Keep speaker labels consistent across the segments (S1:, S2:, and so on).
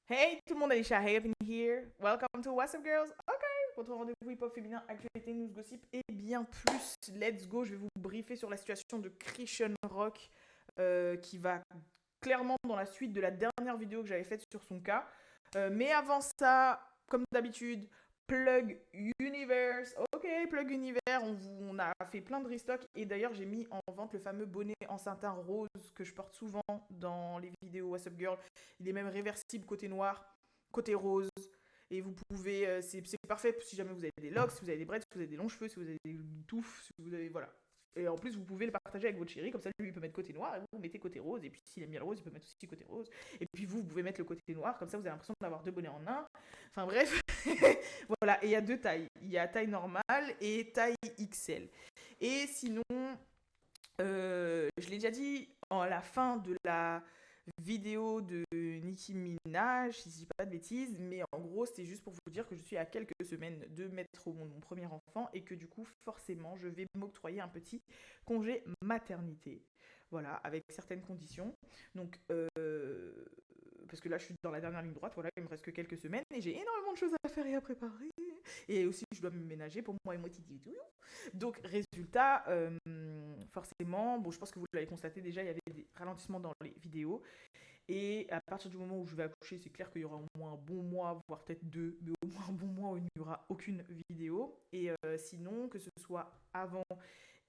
S1: Hey tout le monde, Alicia Hey up in here. Welcome to What's Up Girls. Ok, votre rendez-vous hip-hop féminin, actualité, news, gossip et bien plus. Let's go, je vais vous briefer sur la situation de Christian Rock qui va clairement dans la suite de la dernière vidéo que j'avais faite sur son cas. Mais avant ça, comme d'habitude, Plug Universe. Ok, Plug Universe, on a fait plein de restock et d'ailleurs j'ai mis en vente le fameux bonnet en satin rose que je porte souvent dans les vidéos What's Up Girl. Il est même réversible côté noir, côté rose. Et vous pouvez, c'est parfait si jamais vous avez des locks, si vous avez des braids, si vous avez des longs cheveux, si vous avez des touffes, si vous avez, voilà. Et en plus, vous pouvez le partager avec votre chéri, comme ça, lui, il peut mettre côté noir, et vous mettez côté rose, et puis s'il aime bien le rose, il peut mettre aussi côté rose. Et puis vous pouvez mettre le côté noir, comme ça, vous avez l'impression d'avoir deux bonnets en un. Enfin bref, voilà. Et il y a deux tailles. Il y a taille normale et taille XL. Et sinon, je l'ai déjà dit à la fin de la vidéo de Nicki Minaj, si je dis pas de bêtises, mais en gros, c'était juste pour vous dire que je suis à quelques semaines de mettre au monde mon premier enfant et que du coup, forcément, je vais m'octroyer un petit congé maternité. Voilà, avec certaines conditions. Donc, parce que là, je suis dans la dernière ligne droite, voilà, il me reste que quelques semaines et j'ai énormément de choses à faire et à préparer. Et aussi, je dois me ménager pour moi et moi, Titi. Donc, résultat, forcément, bon, je pense que vous l'avez constaté déjà, il y avait des ralentissements dans les vidéos. Et à partir du moment où je vais accoucher, c'est clair qu'il y aura au moins un bon mois, voire peut-être deux, mais au moins un bon mois où il n'y aura aucune vidéo. Et sinon, que ce soit avant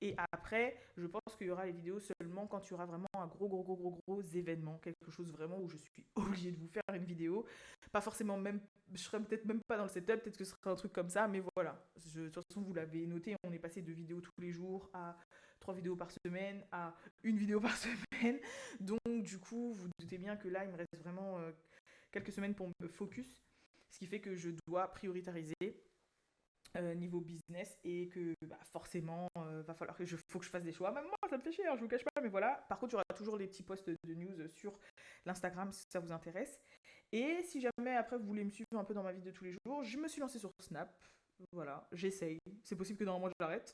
S1: et après, je pense qu'il y aura les vidéos seulement quand il y aura vraiment un gros événement, quelque chose vraiment où je suis obligée de vous faire une vidéo. Pas forcément même, je serai peut-être même pas dans le setup, peut-être que ce sera un truc comme ça, mais voilà. De toute façon, vous l'avez noté, on est passé de vidéos tous les jours à 3 vidéos par semaine à une vidéo par semaine. Donc du coup, vous doutez bien que là, il me reste vraiment quelques semaines pour me focus, ce qui fait que je dois prioritariser niveau business et que bah, forcément va falloir que faut que je fasse des choix. Même moi ça me fait chier, hein, je vous cache pas, mais voilà. Par contre il y aura toujours les petits posts de news sur l'Instagram si ça vous intéresse. Et si jamais après vous voulez me suivre un peu dans ma vie de tous les jours, je me suis lancée sur Snap. Voilà, j'essaye. C'est possible que dans un mois j'arrête.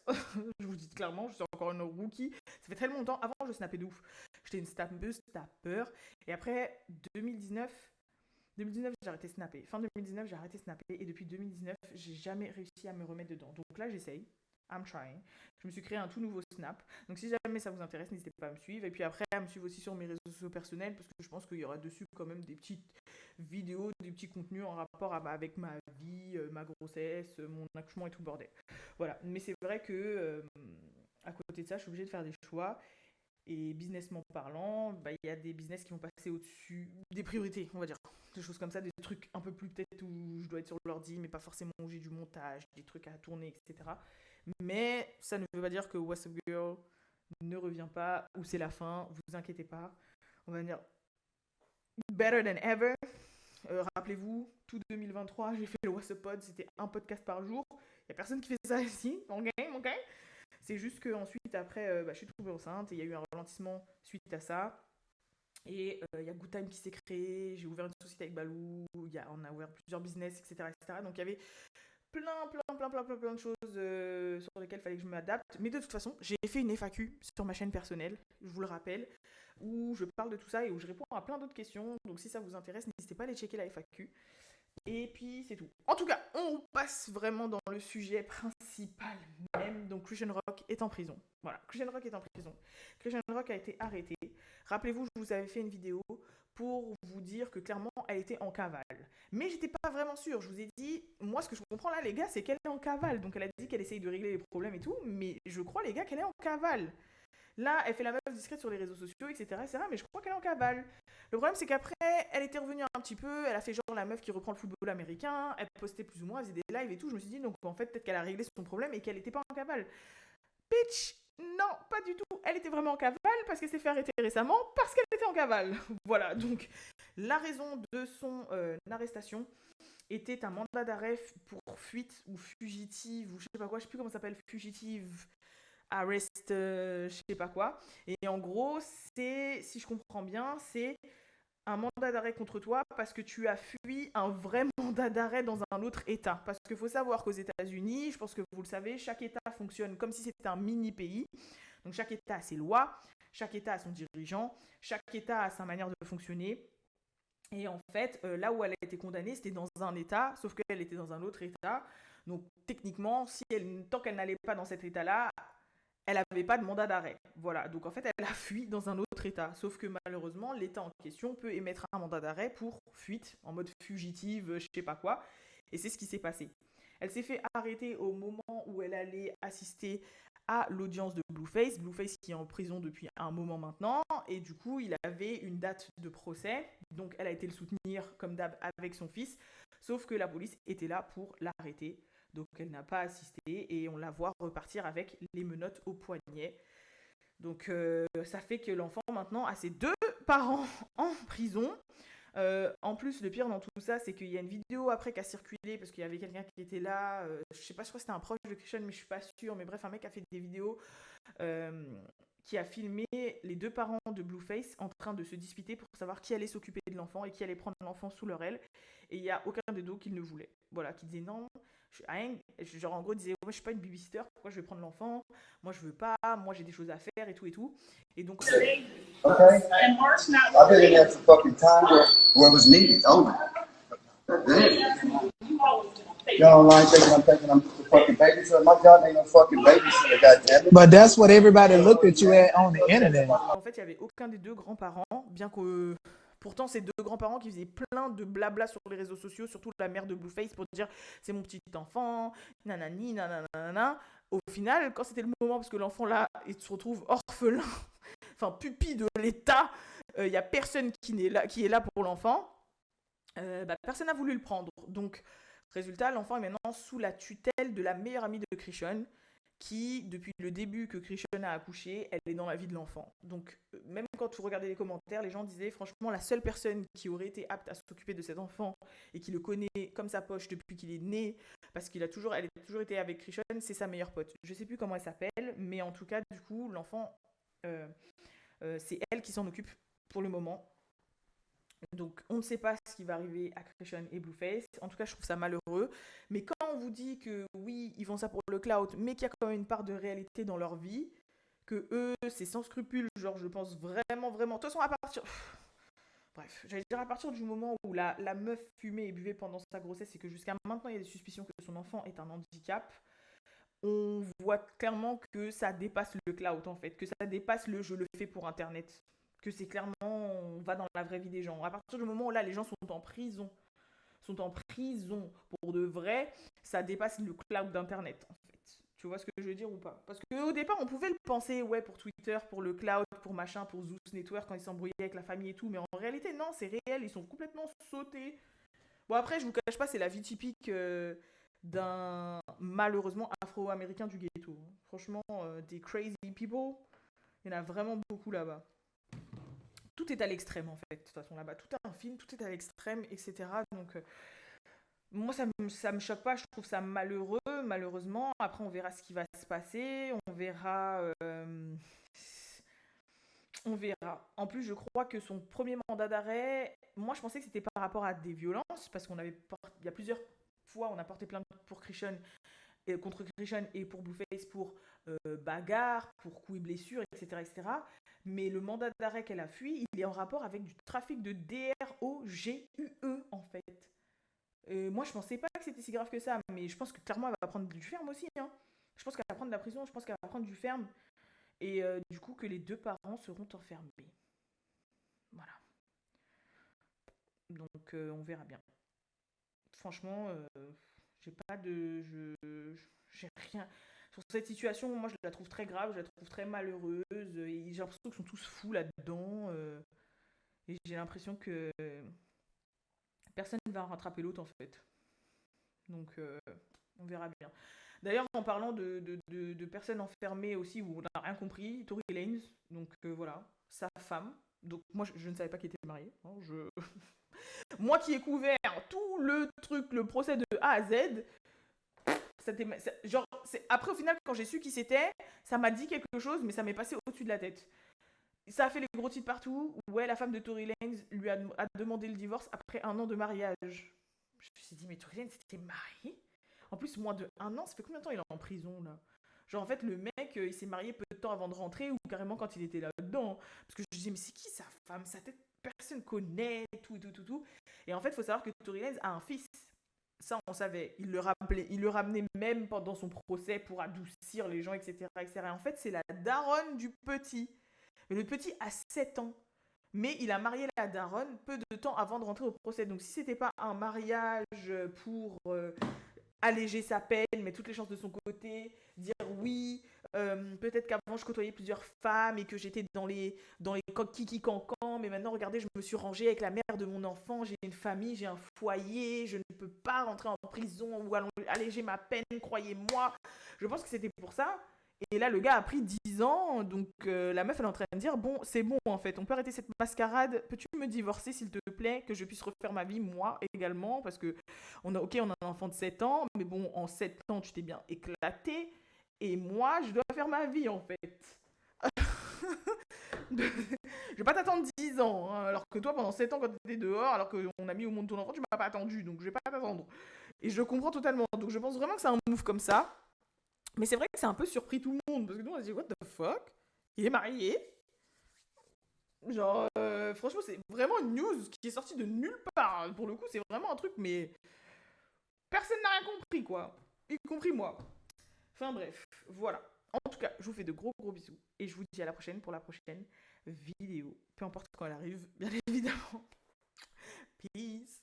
S1: Je vous dis clairement, je suis encore une rookie. Ça fait très longtemps. Avant, je snappais de ouf. J'étais une snappeuse, snapper. Et après 2019, 2019, j'ai arrêté Snapper. Fin 2019, j'ai arrêté Snapper. Et depuis 2019, j'ai jamais réussi à me remettre dedans. Donc là, j'essaye. I'm trying. Je me suis créé un tout nouveau Snap. Donc si jamais ça vous intéresse, n'hésitez pas à me suivre. Et puis après, à me suivre aussi sur mes réseaux sociaux personnels. Parce que je pense qu'il y aura dessus quand même des petites vidéos, des petits contenus en rapport avec ma vie, ma grossesse, mon accouchement et tout le bordel. Voilà. Mais c'est vrai que à côté de ça, je suis obligée de faire des choix. Et businessment parlant, bah, il y a des business qui vont passer au-dessus des priorités, on va dire. Des choses comme ça, des trucs un peu plus peut-être où je dois être sur l'ordi, mais pas forcément où j'ai du montage, des trucs à tourner, etc. Mais ça ne veut pas dire que What's Up Girl ne revient pas, ou c'est la fin, vous inquiétez pas. On va dire better than ever. Rappelez-vous, tout 2023, j'ai fait le What's Up Pod, c'était un podcast par jour. Il n'y a personne qui fait ça ici, ok. C'est juste qu'ensuite, après, bah, je suis tombée enceinte et il y a eu un ralentissement suite à ça. Et il y a Good Time qui s'est créé, j'ai ouvert une société avec Balou, on a ouvert plusieurs business, etc., etc. Donc il y avait plein de choses sur lesquelles il fallait que je m'adapte. Mais de toute façon, j'ai fait une FAQ sur ma chaîne personnelle, je vous le rappelle, où je parle de tout ça et où je réponds à plein d'autres questions. Donc si ça vous intéresse, n'hésitez pas à aller checker la FAQ. Et puis c'est tout. En tout cas, on passe vraiment dans le sujet principal même. Donc Christian Rock est en prison. Voilà, Christian Rock est en prison. Christian Rock a été arrêté. Rappelez-vous, je vous avais fait une vidéo pour vous dire que clairement elle était en cavale. Mais j'étais pas vraiment sûre. Je vous ai dit, moi ce que je comprends là les gars, c'est qu'elle est en cavale. Donc elle a dit qu'elle essaye de régler les problèmes et tout, mais je crois les gars qu'elle est en cavale. Là, elle fait la meuf discrète sur les réseaux sociaux, etc. Mais je crois qu'elle est en cavale. Le problème, c'est qu'après, elle était revenue un petit peu, elle a fait genre la meuf qui reprend le football américain, elle postait plus ou moins, elle faisait des lives et tout. Je me suis dit, donc en fait, peut-être qu'elle a réglé son problème et qu'elle n'était pas en cavale. Bitch, non, pas du tout. Elle était vraiment en cavale parce qu'elle s'est fait arrêter récemment parce qu'elle était en cavale. Voilà, donc la raison de son arrestation était un mandat d'arrêt pour fuite ou fugitive ou je sais pas quoi, je sais plus comment ça s'appelle, fugitive arrest, je sais pas quoi. Et en gros, c'est, si je comprends bien, c'est un mandat d'arrêt contre toi parce que tu as fui un vrai mandat d'arrêt dans un autre État. Parce qu'il faut savoir qu'aux États-Unis, je pense que vous le savez, chaque État fonctionne comme si c'était un mini-pays. Donc chaque État a ses lois, chaque État a son dirigeant, chaque État a sa manière de fonctionner. Et en fait, là où elle a été condamnée, c'était dans un état, sauf qu'elle était dans un autre état. Donc techniquement, tant qu'elle n'allait pas dans cet état-là, elle n'avait pas de mandat d'arrêt. Voilà, donc en fait, elle a fui dans un autre état. Sauf que malheureusement, l'état en question peut émettre un mandat d'arrêt pour fuite, en mode fugitive, je sais pas quoi. Et c'est ce qui s'est passé. Elle s'est fait arrêter au moment où elle allait assister à l'audience de Blueface. Blueface qui est en prison depuis un moment maintenant. Et du coup, il avait une date de procès. Donc, elle a été le soutenir, comme d'hab, avec son fils. Sauf que la police était là pour l'arrêter. Donc, elle n'a pas assisté. Et on la voit repartir avec les menottes au poignet. Donc, ça fait que l'enfant, maintenant, a ses deux parents en prison. En plus, le pire dans tout ça, c'est qu'il y a une vidéo après qui a circulé parce qu'il y avait quelqu'un qui était là. Je sais pas, je crois que c'était un proche de Christian, mais je suis pas sûre. Mais bref, un mec a fait des vidéos euh, qui a filmé les deux parents de Blueface en train de se disputer pour savoir qui allait s'occuper de l'enfant et qui allait prendre l'enfant sous leur aile. Et il y a aucun des deux qui ne voulait. Voilà, qui disait non. Genre en gros disait moi je suis pas une babysitter, pourquoi je vais prendre l'enfant, moi je veux pas, moi j'ai des choses à faire et tout et tout. Et donc
S2: Okay. I've been in there for fucking time where it was needed only. Y'all online thinking I'm just a fucking babysitter. My job ain't no fucking babysitter, goddammit.
S3: But that's what everybody looked at you at on the internet.
S1: En fait, il y avait aucun des deux grands-parents, bien que pourtant ces deux grands-parents qui faisaient plein de blabla sur les réseaux sociaux, surtout la mère de Blueface pour dire c'est mon petit enfant, nanani, nanana. Au final, quand c'était le moment, parce que l'enfant là, il se retrouve orphelin, enfin pupille de l'État, il y a personne qui est là pour l'enfant. Personne n'a voulu le prendre. Donc, résultat, l'enfant est maintenant sous la tutelle de la meilleure amie de Christian, qui, depuis le début que Christian a accouché, elle est dans la vie de l'enfant. Donc, même quand vous regardez les commentaires, les gens disaient, franchement, la seule personne qui aurait été apte à s'occuper de cet enfant et qui le connaît comme sa poche depuis qu'il est né, parce elle a toujours été avec Christian, c'est sa meilleure pote. Je sais plus comment elle s'appelle, mais en tout cas, du coup, l'enfant, c'est elle qui s'en occupe pour le moment. Donc, on ne sait pas ce qui va arriver à Christian et Blueface. En tout cas, je trouve ça malheureux. Mais quand on vous dit que oui, ils font ça pour le clout, mais qu'il y a quand même une part de réalité dans leur vie, que eux, c'est sans scrupule, genre, je pense vraiment, vraiment. De toute façon, à partir. Bref, j'allais dire à partir du moment où la meuf fumait et buvait pendant sa grossesse et que jusqu'à maintenant, il y a des suspicions que son enfant est un handicap, on voit clairement que ça dépasse le clout, en fait. Que ça dépasse le je le fais pour Internet, que c'est clairement, on va dans la vraie vie des gens. À partir du moment où là, les gens sont en prison pour de vrai, ça dépasse le cloud d'Internet, en fait. Tu vois ce que je veux dire ou pas? Parce qu'au départ, on pouvait le penser, ouais, pour Twitter, pour le cloud, pour machin, pour Zeus Network, quand ils s'embrouillaient avec la famille et tout, mais en réalité, non, c'est réel, ils sont complètement sautés. Bon, après, je vous cache pas, c'est la vie typique d'un, malheureusement, afro-américain du ghetto. Franchement, des crazy people, il y en a vraiment beaucoup là-bas. Tout est à l'extrême en fait, de toute façon là-bas. Tout est un film, tout est à l'extrême, etc. Donc, moi, ça me choque pas, je trouve ça malheureux, malheureusement. Après, on verra ce qui va se passer, on verra. On verra. En plus, je crois que son premier mandat d'arrêt, moi, je pensais que c'était par rapport à des violences, parce il y a plusieurs fois, on a porté plainte pour Christian, contre Christian et pour Blueface pour bagarre, pour coups et blessures, etc., etc. Mais le mandat d'arrêt qu'elle a fui, il est en rapport avec du trafic de DROGUE, en fait. Moi, je pensais pas que c'était si grave que ça, mais je pense que clairement, elle va prendre du ferme aussi. Hein. Je pense qu'elle va prendre de la prison, je pense qu'elle va prendre du ferme. Et du coup, que les deux parents seront enfermés. Voilà. Donc, on verra bien. Franchement, j'ai pas de. J'ai rien. Sur cette situation, moi je la trouve très grave, je la trouve très malheureuse. Et j'ai l'impression qu'ils sont tous fous là-dedans. Et j'ai l'impression que personne ne va rattraper l'autre en fait. Donc on verra bien. D'ailleurs, en parlant de personnes enfermées aussi où on n'a rien compris, Tory Lanez, donc voilà, sa femme. Donc moi je ne savais pas qu'il était marié. Hein, moi qui ai couvert tout le truc, le procès de A à Z, genre, après au final quand j'ai su qui c'était, ça m'a dit quelque chose, mais ça m'est passé au-dessus de la tête. Ça a fait les gros titres partout. Ouais, la femme de Tory Lanez lui a demandé le divorce après 1 an de mariage. Je me suis dit, mais Tory Lanez était marié? En plus, moins de 1 an, ça fait combien de temps il est en prison là? Genre en fait, le mec, il s'est marié peu de temps avant de rentrer ou carrément quand il était là-dedans. Parce que je me disais, mais c'est qui sa femme? Sa tête, personne connaît, tout. Et en fait, il faut savoir que Tory Lanez a un fils. Ça, on savait. Il le ramenait même pendant son procès pour adoucir les gens, etc. Et en fait, c'est la daronne du petit. Mais le petit a 7 ans. Mais il a marié la daronne peu de temps avant de rentrer au procès. Donc, si c'était pas un mariage pour alléger sa peine, mettre toutes les chances de son côté, dire oui, peut-être qu'avant je côtoyais plusieurs femmes et que j'étais dans les kiki cancans, mais maintenant regardez, je me suis rangée avec la mère de mon enfant, j'ai une famille, j'ai un foyer, je ne peux pas rentrer en prison ou alléger ma peine, croyez-moi. Je pense que c'était pour ça. Et là, le gars a pris 10 ans, donc la meuf, elle est en train de dire, bon, c'est bon en fait, on peut arrêter cette mascarade, peux-tu me divorcer s'il te plaît, que je puisse refaire ma vie, moi également, parce que on a un enfant de 7 ans, mais bon, en 7 ans, tu t'es bien éclaté, et moi, je dois faire ma vie en fait. Je vais pas t'attendre 10 ans, hein, alors que toi, pendant 7 ans, quand t'étais dehors, alors qu'on a mis au monde ton enfant, tu m'as pas attendu, donc je vais pas t'attendre. Et je comprends totalement, donc je pense vraiment que c'est un move comme ça. Mais c'est vrai que c'est un peu surpris tout le monde, parce que nous on a dit what the fuck? Il est marié? Genre, franchement, c'est vraiment une news qui est sortie de nulle part. Pour le coup, c'est vraiment un truc, mais personne n'a rien compris, quoi. Y compris moi. Enfin bref, voilà. En tout cas, je vous fais de gros gros bisous. Et je vous dis à la prochaine pour la prochaine vidéo. Peu importe quand elle arrive, bien évidemment. Peace.